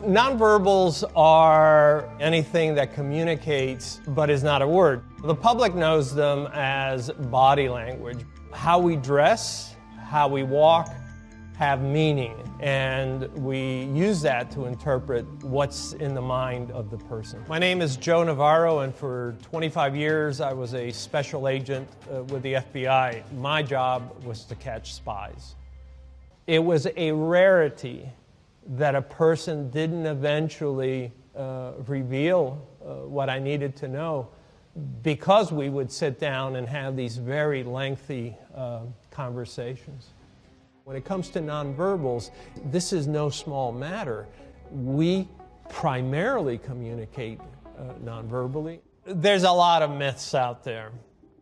Nonverbals are anything that communicates but is not a word. The public knows them as body language. How we dress, how we walk, have meaning, and we use that to interpret what's in the mind of the person. My name is Joe Navarro, and for 25 years I was a special agent with the FBI. My job was to catch spies. It was a rarity that a person didn't eventually reveal what I needed to know, because we would sit down and have these very lengthy conversations. When it comes to nonverbals, this is no small matter. We primarily communicate nonverbally. There's a lot of myths out there.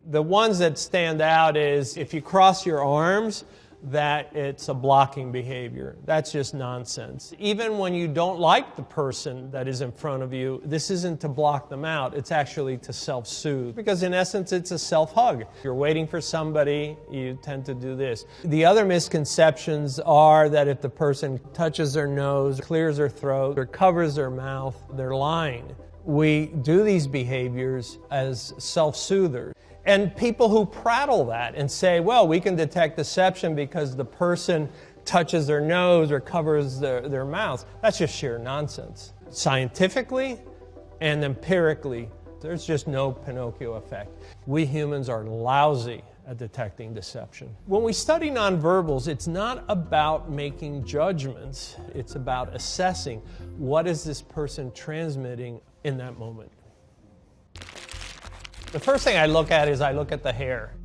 The ones that stand out is if you cross your arms, that it's a blocking behavior. That's just nonsense. Even when you don't like the person that is in front of you, this isn't to block them out, it's actually to self-soothe. Because in essence, it's a self-hug. You're waiting for somebody, you tend to do this. The other misconceptions are that if the person touches their nose, clears their throat, or covers their mouth, they're lying. We do these behaviors as self-soothers. And people who prattle that and say, well, we can detect deception because the person touches their nose or covers their mouth, that's just sheer nonsense. Scientifically and empirically, there's just no Pinocchio effect. We humans are lousy at detecting deception. When we study nonverbals, it's not about making judgments. It's about assessing what is this person transmitting in that moment. The first thing I look at is I look at the hair.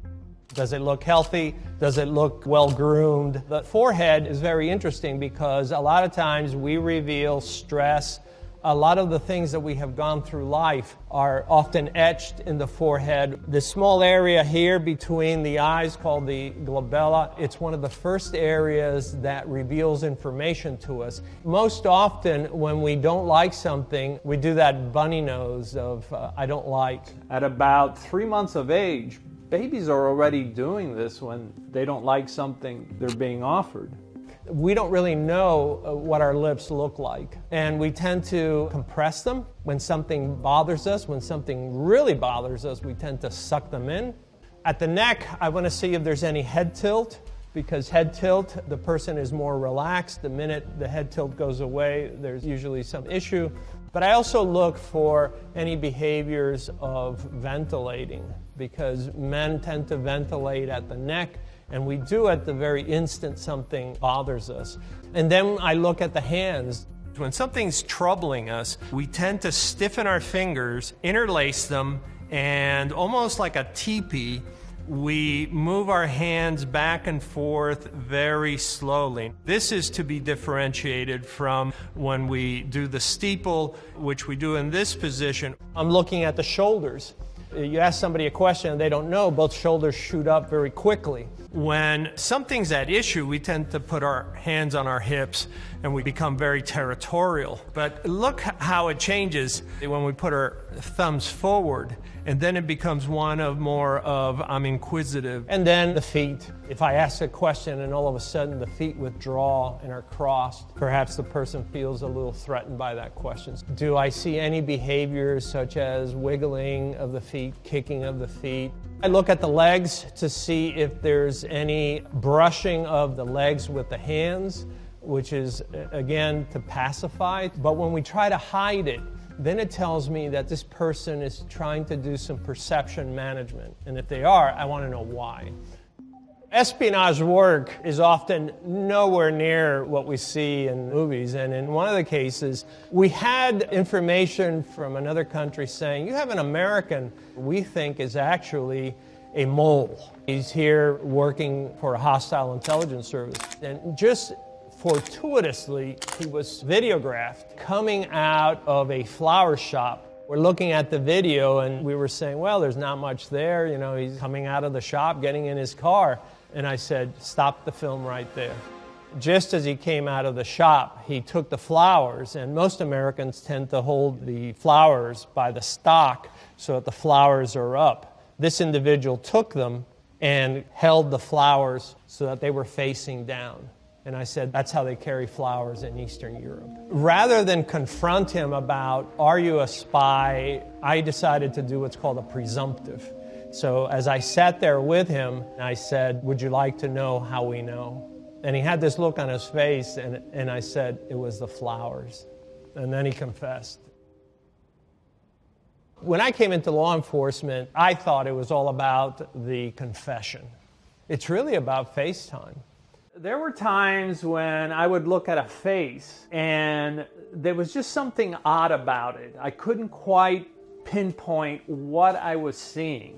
Does it look healthy? Does it look well-groomed? The forehead is very interesting because a lot of times we reveal stress. A lot of the things that we have gone through life are often etched in the forehead. This small area here between the eyes called the glabella, it's one of the first areas that reveals information to us. Most often when we don't like something, we do that bunny nose of I don't like. At about 3 months of age, babies are already doing this when they don't like something they're being offered. We don't really know what our lips look like, and we tend to compress them. When something bothers us, when something really bothers us, we tend to suck them in. At the neck, I want to see if there's any head tilt, because head tilt, the person is more relaxed. The minute the head tilt goes away, there's usually some issue. But I also look for any behaviors of ventilating, because men tend to ventilate at the neck, and we do at the very instant something bothers us. And then I look at the hands. When something's troubling us, we tend to stiffen our fingers, interlace them, and almost like a teepee, we move our hands back and forth very slowly. This is to be differentiated from when we do the steeple, which we do in this position. I'm looking at the shoulders. You ask somebody a question and they don't know, both shoulders shoot up very quickly. When something's at issue, we tend to put our hands on our hips and we become very territorial. But look how it changes when we put our thumbs forward, and then it becomes one of more of I'm inquisitive. And then the feet. If I ask a question and all of a sudden the feet withdraw and are crossed, perhaps the person feels a little threatened by that question. Do I see any behaviors such as wiggling of the feet, kicking of the feet? I look at the legs to see if there's any brushing of the legs with the hands, which is, again, to pacify. But when we try to hide it, then it tells me that this person is trying to do some perception management. And if they are, I want to know why. Espionage work is often nowhere near what we see in movies. And in one of the cases, we had information from another country saying, you have an American we think is actually a mole. He's here working for a hostile intelligence service. And just fortuitously, he was videographed coming out of a flower shop. We're looking at the video and we were saying, well, there's not much there. You know, he's coming out of the shop, getting in his car. And I said, stop the film right there. Just as he came out of the shop, he took the flowers, and most Americans tend to hold the flowers by the stalk so that the flowers are up. This individual took them and held the flowers so that they were facing down. And I said, that's how they carry flowers in Eastern Europe. Rather than confront him about, are you a spy, I decided to do what's called a presumptive. So as I sat there with him, I said, would you like to know how we know? And he had this look on his face, and I said, it was the flowers. And then he confessed. When I came into law enforcement, I thought it was all about the confession. It's really about face time. There were times when I would look at a face and there was just something odd about it. I couldn't quite pinpoint what I was seeing.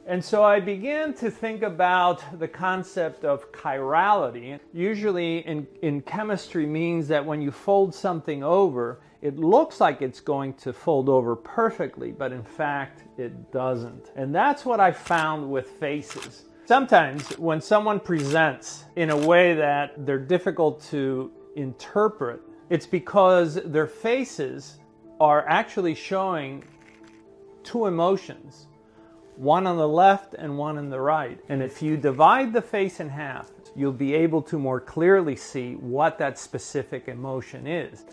And so I began to think about the concept of chirality. Usually in chemistry means that when you fold something over, it looks like it's going to fold over perfectly, but in fact it doesn't. And that's what I found with faces. Sometimes when someone presents in a way that they're difficult to interpret, it's because their faces are actually showing two emotions, one on the left and one on the right. And if you divide the face in half, you'll be able to more clearly see what that specific emotion is.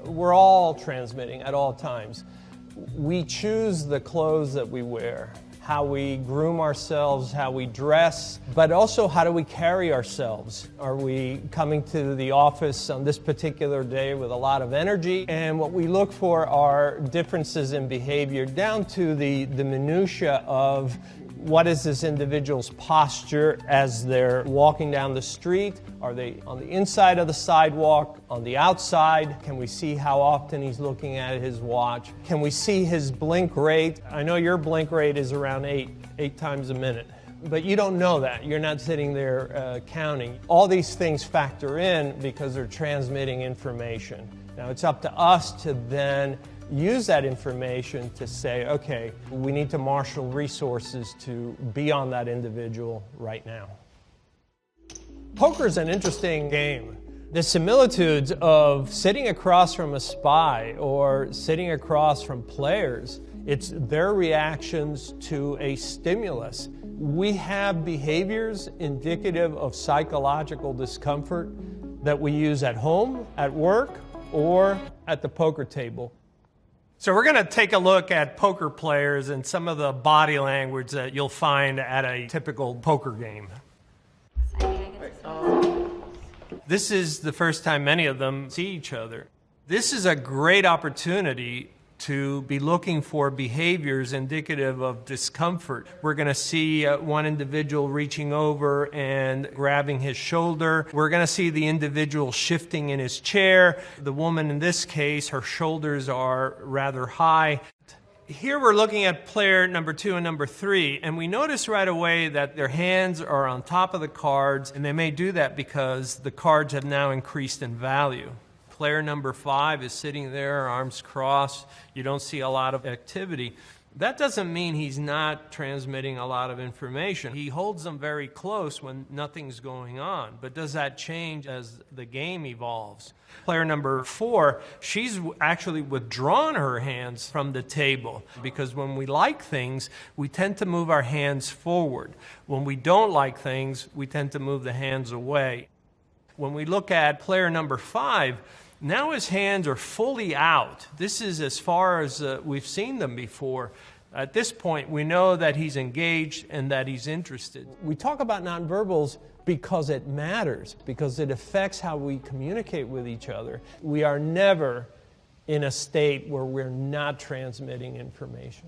We're all transmitting at all times. We choose the clothes that we wear, how we groom ourselves, how we dress, but also how do we carry ourselves? Are we coming to the office on this particular day with a lot of energy? And what we look for are differences in behavior down to the minutia of what is this individual's posture as they're walking down the street? Are they on the inside of the sidewalk, on the outside? Can we see how often he's looking at his watch? Can we see his blink rate? I know your blink rate is around eight times a minute, but you don't know that. You're not sitting there counting. All these things factor in because they're transmitting information. Now it's up to us to then use that information to say, okay, we need to marshal resources to be on that individual right now. Poker is an interesting game. The similitudes of sitting across from a spy or sitting across from players, it's their reactions to a stimulus. We have behaviors indicative of psychological discomfort that we use at home, at work, or at the poker table. So we're going to take a look at poker players and some of the body language that you'll find at a typical poker game. This is the first time many of them see each other. This is a great opportunity to be looking for behaviors indicative of discomfort. We're going to see one individual reaching over and grabbing his shoulder. We're going to see the individual shifting in his chair. The woman in this case, her shoulders are rather high. Here we're looking at player number 2 and number 3, and we notice right away that their hands are on top of the cards, and they may do that because the cards have now increased in value. Player number 5 is sitting there, arms crossed. You don't see a lot of activity. That doesn't mean he's not transmitting a lot of information. He holds them very close when nothing's going on. But does that change as the game evolves? Player number 4, she's actually withdrawn her hands from the table because when we like things, we tend to move our hands forward. When we don't like things, we tend to move the hands away. When we look at player number 5, now his hands are fully out. This is as far as we've seen them before. At this point, we know that he's engaged and that he's interested. We talk about nonverbals because it matters, because it affects how we communicate with each other. We are never in a state where we're not transmitting information.